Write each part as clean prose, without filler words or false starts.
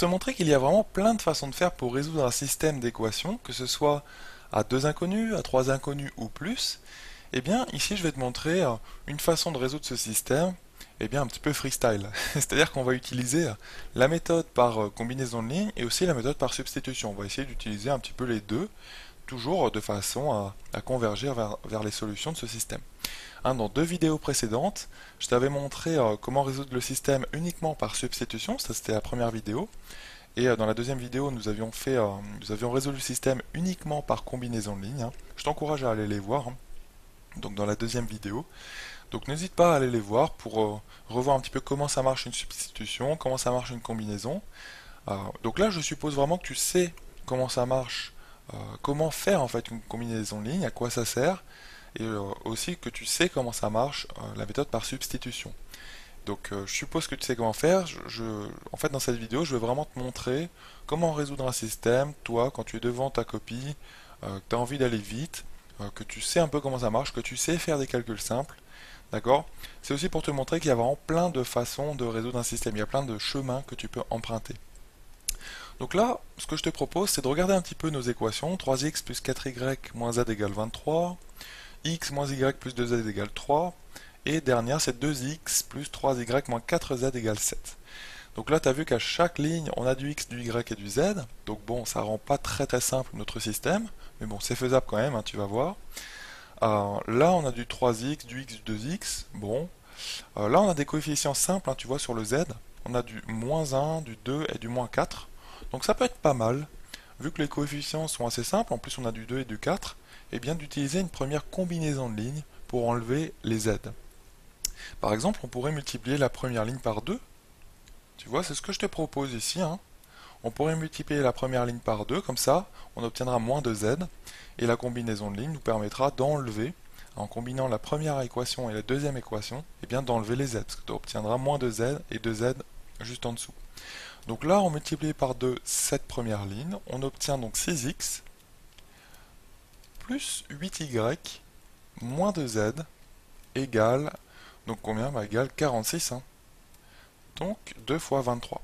te montrer qu'il y a vraiment plein de façons de faire pour résoudre un système d'équations, que ce soit à deux inconnus, à trois inconnus ou plus, eh bien ici je vais te montrer une façon de résoudre ce système, eh bien un petit peu freestyle. C'est-à-dire qu'on va utiliser la méthode par combinaison de lignes et aussi la méthode par substitution. On va essayer d'utiliser un petit peu les deux, toujours de façon à converger vers les solutions de ce système. Dans deux vidéos précédentes, je t'avais montré comment résoudre le système uniquement par substitution, ça c'était la première vidéo. Et dans la deuxième vidéo, nous avions résolu le système uniquement par combinaison de lignes. Je t'encourage à aller les voir, donc dans la deuxième vidéo. Donc n'hésite pas à aller les voir pour revoir un petit peu comment ça marche une substitution, comment ça marche une combinaison. Donc là, je suppose vraiment que tu sais comment ça marche, comment faire en fait une combinaison de lignes, à quoi ça sert, et aussi que tu sais comment ça marche la méthode par substitution. Donc je suppose que tu sais comment faire. En fait, dans cette vidéo, je vais vraiment te montrer comment résoudre un système, toi, quand tu es devant ta copie, que tu as envie d'aller vite, que tu sais un peu comment ça marche, que tu sais faire des calculs simples. D'accord? C'est aussi pour te montrer qu'il y a vraiment plein de façons de résoudre un système. Il y a plein de chemins que tu peux emprunter. Donc là, ce que je te propose, c'est de regarder un petit peu nos équations. 3x plus 4y moins z égale 23, x moins y plus 2z égale 3, et dernière, c'est 2x plus 3y moins 4z égale 7. Donc là, tu as vu qu'à chaque ligne, on a du x, du y et du z. Donc bon, ça rend pas très très simple notre système, mais bon, c'est faisable quand même, tu vas voir. Là, on a du 3x, du x, du 2x. Bon. Là, on a des coefficients simples, tu vois, sur le z. On a du moins 1, du 2 et du moins 4. Donc ça peut être pas mal. Vu que les coefficients sont assez simples, en plus on a du 2 et du 4, et bien d'utiliser une première combinaison de lignes pour enlever les z. Par exemple, on pourrait multiplier la première ligne par 2. Tu vois, c'est ce que je te propose ici. On pourrait multiplier la première ligne par 2, comme ça, on obtiendra moins de z, et la combinaison de lignes nous permettra d'enlever, en combinant la première équation et la deuxième équation, et bien d'enlever les z, parce que tu obtiendras moins de z et de z juste en dessous. Donc là, on multiplie par 2 cette première ligne, on obtient donc 6x plus 8y moins 2z égale, donc combien? Égale 46. Donc 2 fois 23.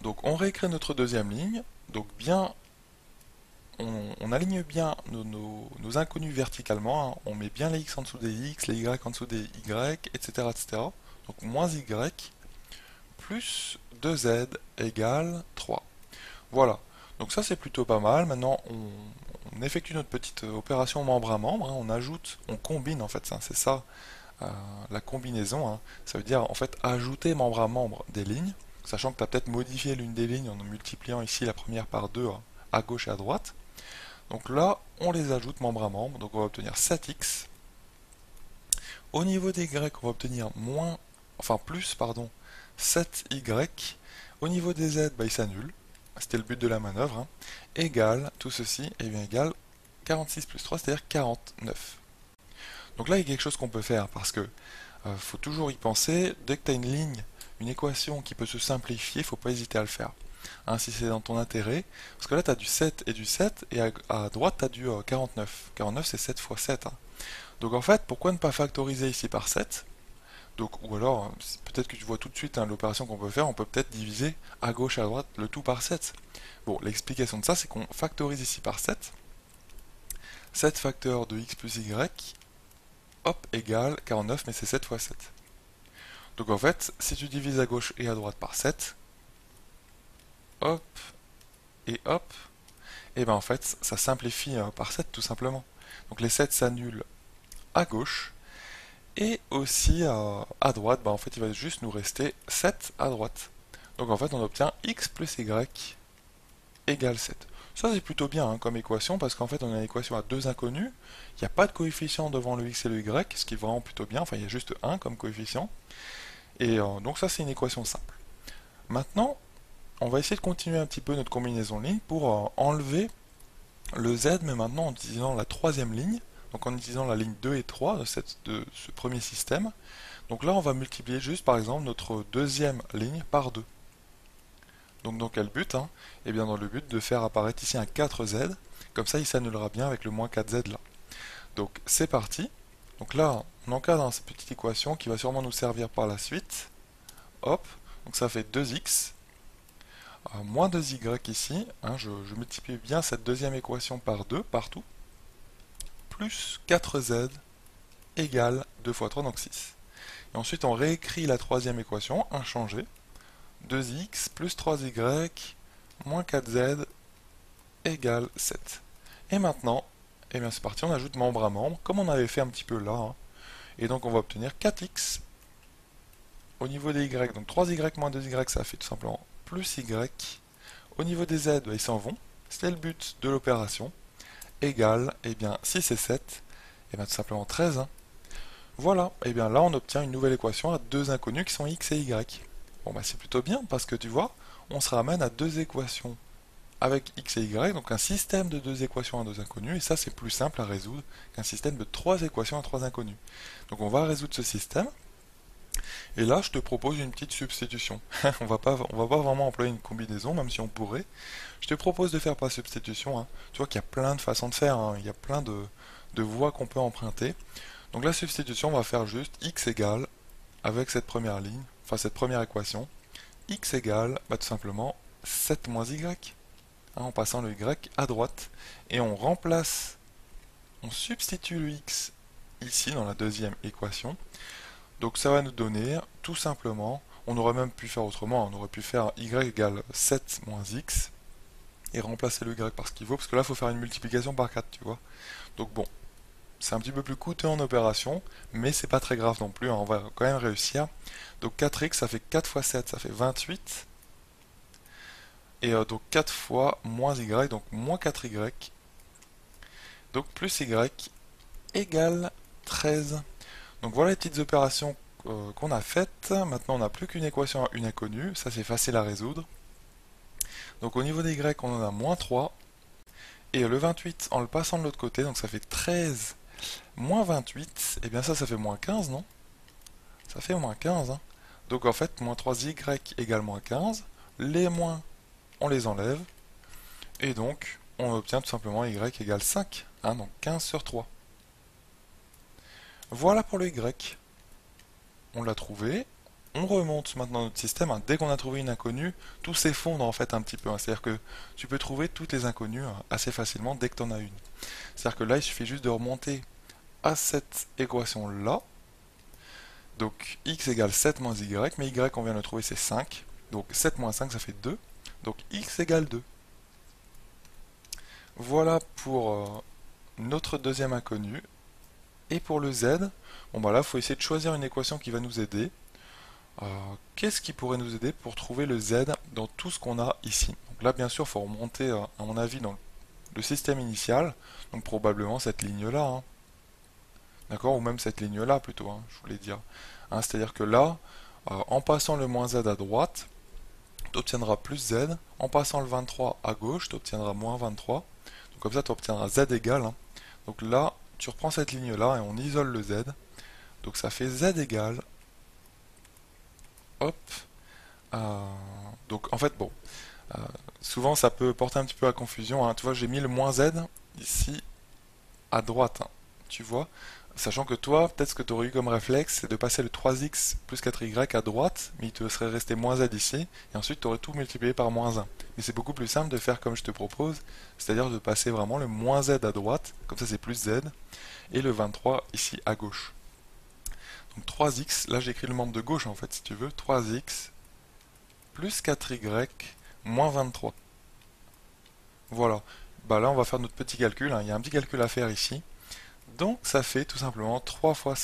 Donc on réécrit notre deuxième ligne. Donc bien, on aligne bien nos inconnus verticalement. On met bien les x en dessous des x, les y en dessous des y, etc. etc. Donc moins y plus 2z égale 3. Voilà. Donc ça c'est plutôt pas mal. Maintenant on effectue notre petite opération membre à membre. On ajoute, on combine en fait, c'est ça la combinaison. Ça veut dire en fait ajouter membre à membre des lignes, sachant que tu as peut-être modifié l'une des lignes en multipliant ici la première par 2 à gauche et à droite. Donc là, on les ajoute membre à membre, donc on va obtenir 7x. Au niveau des y, on va obtenir plus 7y. Au niveau des z, ils s'annulent. C'était le but de la manœuvre. Égale, tout ceci, et bien égale 46 plus 3, c'est-à-dire 49. Donc là, il y a quelque chose qu'on peut faire, parce que faut toujours y penser. Dès que tu as une ligne, une équation qui peut se simplifier, il ne faut pas hésiter à le faire. Si c'est dans ton intérêt. Parce que là, tu as du 7 et du 7, et à droite, tu as du 49. 49, c'est 7 fois 7. Donc en fait, pourquoi ne pas factoriser ici par 7? Donc, ou alors, peut-être que tu vois tout de suite l'opération qu'on peut faire, on peut peut-être diviser à gauche et à droite le tout par 7. Bon, l'explication de ça, c'est qu'on factorise ici par 7. 7 facteurs de x plus y, hop, égale 49, mais c'est 7 fois 7. Donc en fait, si tu divises à gauche et à droite par 7, hop, et hop, et ben en fait, ça simplifie par 7 tout simplement. Donc les 7 s'annulent à gauche, et aussi à droite, en fait, il va juste nous rester 7 à droite. Donc en fait, on obtient x plus y égale 7. Ça c'est plutôt bien comme équation, parce qu'en fait on a une équation à deux inconnus, il n'y a pas de coefficient devant le x et le y, ce qui est vraiment plutôt bien, enfin il y a juste 1 comme coefficient, et donc ça c'est une équation simple. Maintenant, on va essayer de continuer un petit peu notre combinaison de lignes pour enlever le z, mais maintenant en utilisant la troisième ligne, donc en utilisant la ligne 2 et 3 de ce premier système. Donc là on va multiplier juste par exemple notre deuxième ligne par 2. Donc dans quel but? Eh bien dans le but de faire apparaître ici un 4z, comme ça il s'annulera bien avec le moins 4z là. Donc c'est parti. Donc là on encadre cette petite équation qui va sûrement nous servir par la suite. Hop, donc ça fait 2x. moins 2y ici, hein, je multiplie bien cette deuxième équation par 2 partout, plus 4z égale 2 fois 3, donc 6. Et ensuite on réécrit la troisième équation, inchangée, 2x plus 3y moins 4z égale 7. Et maintenant, eh bien c'est parti, on ajoute membre à membre, comme on avait fait un petit peu là, hein. Et donc on va obtenir 4x au niveau des y, donc 3y moins 2y, ça fait tout simplement plus y. Au niveau des z, ils s'en vont, c'était le but de l'opération, égale, eh bien 6 et 7, et bien tout simplement 13, hein. Voilà, et bien là on obtient une nouvelle équation à deux inconnus qui sont x et y. Bon bah c'est plutôt bien parce que tu vois, on se ramène à deux équations avec x et y, donc un système de deux équations à deux inconnus, et ça c'est plus simple à résoudre qu'un système de trois équations à trois inconnus. Donc on va résoudre ce système, et là je te propose une petite substitution. On va pas vraiment employer une combinaison, même si on pourrait. Je te propose de faire par substitution, hein. Tu vois qu'il y a plein de façons de faire, hein. Il y a plein de voies qu'on peut emprunter. Donc la substitution, on va faire juste x égale, avec cette première ligne, enfin cette première équation, x égale, bah, tout simplement 7 moins y, hein, en passant le y à droite, et on remplace, on substitue le x ici dans la deuxième équation, donc ça va nous donner tout simplement, on aurait même pu faire autrement, on aurait pu faire y égale 7 moins x, et remplacer le y par ce qu'il vaut, parce que là il faut faire une multiplication par 4, tu vois. Donc bon, c'est un petit peu plus coûteux en opération, mais c'est pas très grave non plus, hein, on va quand même réussir. Donc 4x, ça fait 4 fois 7, ça fait 28. Et donc 4 fois moins y, donc moins 4y. Donc plus y égale 13. Donc voilà les petites opérations qu'on a faites. Maintenant on n'a plus qu'une équation à une inconnue, ça c'est facile à résoudre. Donc au niveau des y, on en a moins 3. Et le 28 en le passant de l'autre côté, donc ça fait 13 moins 28, et bien ça fait moins 15, non? Ça fait moins 15, hein. Donc en fait, moins 3y égale moins 15. Les moins, on les enlève. Et donc, on obtient tout simplement y égale 5, hein, donc 15 sur 3. Voilà pour le y. On l'a trouvé. On remonte maintenant notre système, hein. Dès qu'on a trouvé une inconnue, tout s'effondre en fait un petit peu, hein. C'est-à-dire que tu peux trouver toutes les inconnues, hein, assez facilement dès que tu en as une. C'est-à-dire que là, il suffit juste de remonter à cette équation-là. Donc x égale 7 moins y, mais y on vient de le trouver c'est 5. Donc 7 moins 5 ça fait 2. Donc x égale 2. Voilà pour notre deuxième inconnu. Et pour le z, bon bah là il faut essayer de choisir une équation qui va nous aider. Qu'est-ce qui pourrait nous aider pour trouver le z dans tout ce qu'on a ici? Donc là bien sûr il faut remonter à mon avis dans le système initial. Donc probablement cette ligne-là, hein. D'accord? Ou même cette ligne-là plutôt, hein, je voulais dire. Hein, c'est-à-dire que là, en passant le moins z à droite, tu obtiendras plus z. En passant le 23 à gauche, tu obtiendras moins 23. Donc comme ça, tu obtiendras z égale, hein. Donc là, tu reprends cette ligne-là et on isole le z. Donc ça fait z égale. Hop. Donc en fait, bon. Souvent, ça peut porter un petit peu à confusion, hein. Tu vois, j'ai mis le moins z ici à droite, hein. Tu vois? Sachant que toi, peut-être ce que tu aurais eu comme réflexe, c'est de passer le 3x plus 4y à droite, mais il te serait resté moins z ici, et ensuite tu aurais tout multiplié par moins 1. Mais c'est beaucoup plus simple de faire comme je te propose, c'est-à-dire de passer vraiment le moins z à droite, comme ça c'est plus z, et le 23 ici à gauche. Donc 3x, là j'écris le membre de gauche en fait, si tu veux, 3x plus 4y moins 23. Voilà. Bah là on va faire notre petit calcul, hein. Il y a un petit calcul à faire ici. Donc ça fait tout simplement 3 fois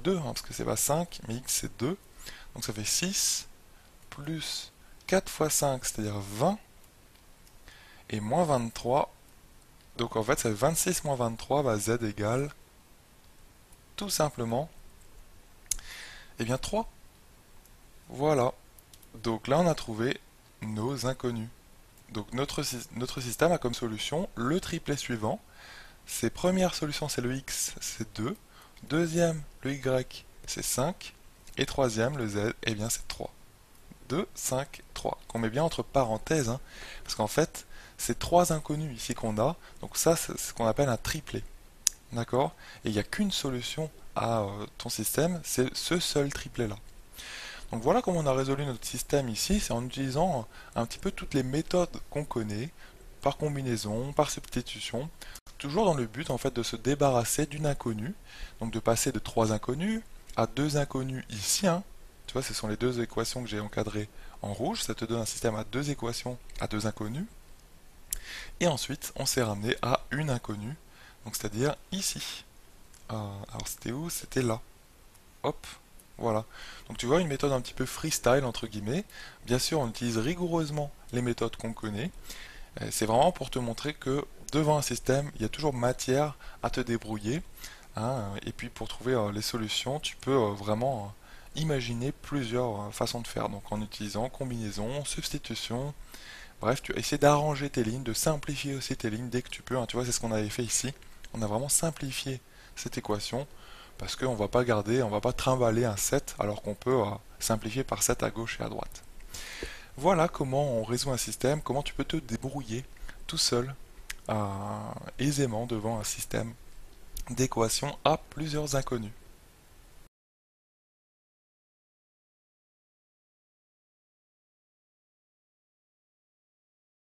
2, hein, parce que c'est pas 5, mais x c'est 2. Donc ça fait 6 plus 4 fois 5, c'est-à-dire 20, et moins 23. Donc en fait ça fait 26 moins 23, bah, z égale tout simplement, eh bien 3. Voilà. Donc là on a trouvé nos inconnus. Donc notre système a comme solution le triplet suivant. Ses premières solutions, c'est le x, c'est 2. Deuxième, le y, c'est 5. Et troisième, le z, eh bien c'est 3. 2, 5, 3. Qu'on met bien entre parenthèses, hein, parce qu'en fait, c'est trois inconnus ici qu'on a. Donc ça, c'est ce qu'on appelle un triplet. D'accord? Et il n'y a qu'une solution à ton système, c'est ce seul triplet-là. Donc voilà comment on a résolu notre système ici, c'est en utilisant un petit peu toutes les méthodes qu'on connaît, par combinaison, par substitution, toujours dans le but en fait de se débarrasser d'une inconnue, donc de passer de 3 inconnus à 2 inconnus ici, hein. Tu vois, ce sont les deux équations que j'ai encadrées en rouge, ça te donne un système à 2 équations à 2 inconnus, et ensuite on s'est ramené à une inconnue, donc c'est-à-dire ici. Alors c'était où? C'était là. Hop, voilà. Donc tu vois une méthode un petit peu freestyle entre guillemets. Bien sûr, on utilise rigoureusement les méthodes qu'on connaît. C'est vraiment pour te montrer que devant un système, il y a toujours matière à te débrouiller, hein. Et puis pour trouver les solutions, tu peux vraiment imaginer plusieurs façons de faire. Donc en utilisant combinaison, substitution. Bref, tu essaies d'arranger tes lignes, de simplifier aussi tes lignes dès que tu peux, hein. Tu vois, c'est ce qu'on avait fait ici. On a vraiment simplifié cette équation parce qu'on ne va pas garder, on va pas trimballer un 7 alors qu'on peut simplifier par 7 à gauche et à droite. Voilà comment on résout un système, comment tu peux te débrouiller tout seul aisément devant un système d'équations à plusieurs inconnus.